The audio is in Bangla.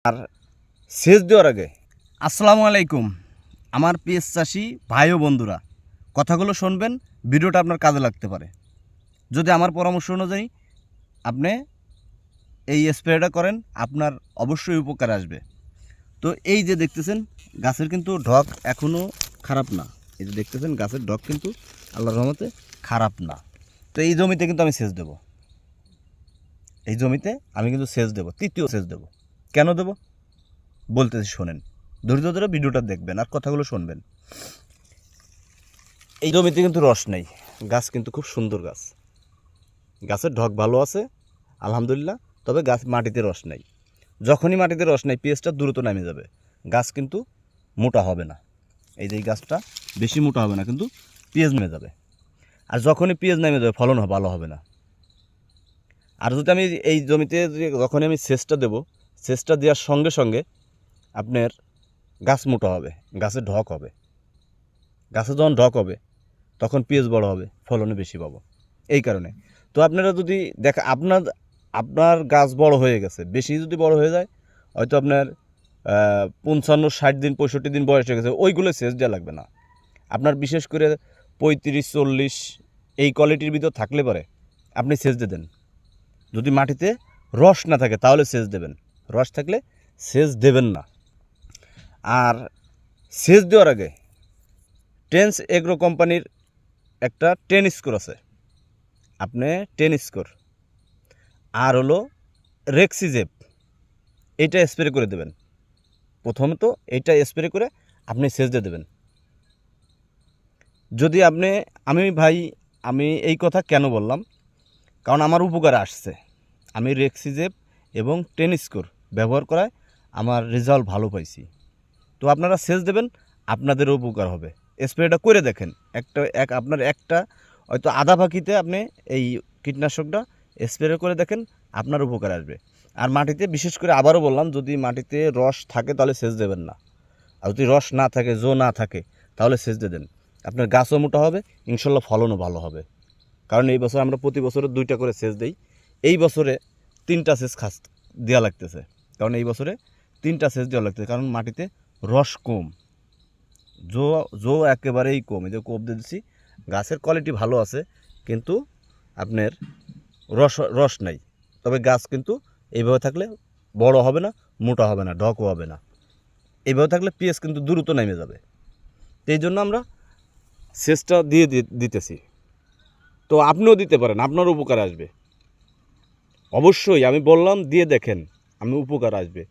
আর সেচ দেওয়ার আগে আসসালামু আলাইকুম আমার পেঁয়াজ চাষি ভাই ও বন্ধুরা, কথাগুলো শুনবেন, ভিডিওটা আপনার কাজে লাগতে পারে। যদি আমার পরামর্শ অনুযায়ী আপনি এই স্প্রেটা করেন, আপনার অবশ্যই উপকার আসবে। তো এই যে দেখতেছেন গাছের কিন্তু ঢক এখনও খারাপ না। এই যে দেখতেছেন গাছের ঢক কিন্তু আল্লাহর রহমতে খারাপ না। তো এই জমিতে কিন্তু আমি সেচ দেব, এই জমিতে আমি কিন্তু সেচ দেব, তৃতীয় সেচ দেব। কেন দেব বলতেছি শোনেন, ধৈর্য ধরে ভিডিওটা দেখবেন আর কথাগুলো শুনবেন। এই জমিতে কিন্তু রস নেই, গাছ কিন্তু খুব সুন্দর গাছ, গাছের ঢক ভালো আছে আলহামদুলিল্লাহ, তবে গাছ মাটিতে রস নেই। যখনই মাটিতে রস নেই পেঁয়াজটা দ্রুত নামে যাবে, গাছ কিন্তু মোটা হবে না। এই যে এই গাছটা বেশি মোটা হবে না, কিন্তু পেঁয়াজ নেমে যাবে। আর যখনই পেঁয়াজ নেমে যাবে ফলন ভালো হবে না। আর যদি আমি এই জমিতে যখনই আমি সেচটা দেবো, সেচটা দেওয়ার সঙ্গে সঙ্গে আপনার গাছ মোটা হবে, গাছের ঢক হবে। গাছে যখন ঢক হবে তখন পেঁয়াজ বড় হবে, ফলনে বেশি পাবো। এই কারণে তো আপনারা যদি আপনার গাছ বড় হয়ে গেছে, বেশি যদি বড় হয়ে যায়, হয়তো আপনার 55-60 দিন 65 দিন বয়স হয়ে গেছে, ওইগুলো সেচ দেওয়া লাগবে না। আপনার বিশেষ করে 35-40 এই কোয়ালিটির ভিতর থাকলে পরে আপনি সেচ দিয়ে দেন। যদি মাটিতে রস না থাকে তাহলে সেচ দেবেন, রস থাকলে সেচ দেবেন না। আর সেচ দেওয়ার আগে টেন্স এগ্রো কোম্পানির একটা 10 স্কোর আছে, আপনি 10 স্কোর আর হলো রেক্সিজেপ, এইটা স্প্রে করে দেবেন। প্রথমত এইটা স্প্রে করে আপনি সেচ দিয়ে দেবেন। যদি আমি এই কথা কেন বললাম, কারণ আমার উপকারে আসছে। আমি রেক্সিজেপ এবং 10 স্কোর ব্যবহার করায় আমার রেজাল্ট ভালো পাইছি। তো আপনারা সেচ দেবেন, আপনাদেরও উপকার হবে। স্প্রেটা করে দেখেন, আপনার একটা হয়তো আধা পাখিতে আপনি এই কীটনাশকটা স্প্রে করে দেখেন, আপনার উপকার আসবে। আর মাটিতে বিশেষ করে আবারও বললাম, যদি মাটিতে রস থাকে তাহলে সেচ দেবেন না। আর যদি রস না থাকে, না থাকে, তাহলে সেচ দিয়ে দেন। আপনার গাছও মোটা হবে, ইনশাল্লাহ ফলনও ভালো হবে। কারণ এই বছর আমরা প্রতি বছরে 2টা করে সেচ দিই, এই বছরে 3টা সেচ দেওয়া লাগতেছে। কারণ এই বছরে 3টা সেচ দেওয়া লাগতেছে, কারণ মাটিতে রস কম, জো একেবারেই কম। এই যে কোপ দিয়ে দিচ্ছি, গাছের কোয়ালিটি ভালো আছে, কিন্তু আপনার রস নাই। তবে গাছ কিন্তু এইভাবে থাকলে বড় হবে না, মোটা হবে না, ঢকও হবে না। এইভাবে থাকলে পেঁয়াজ কিন্তু দ্রুত নেমে যাবে। এই জন্য আমরা সেচটা দিতেছি। তো আপনিও দিতে পারেন, আপনার উপকার আসবে। অবশ্যই আমি বললাম দিয়ে দেখেন, আমি উপকার আসবে।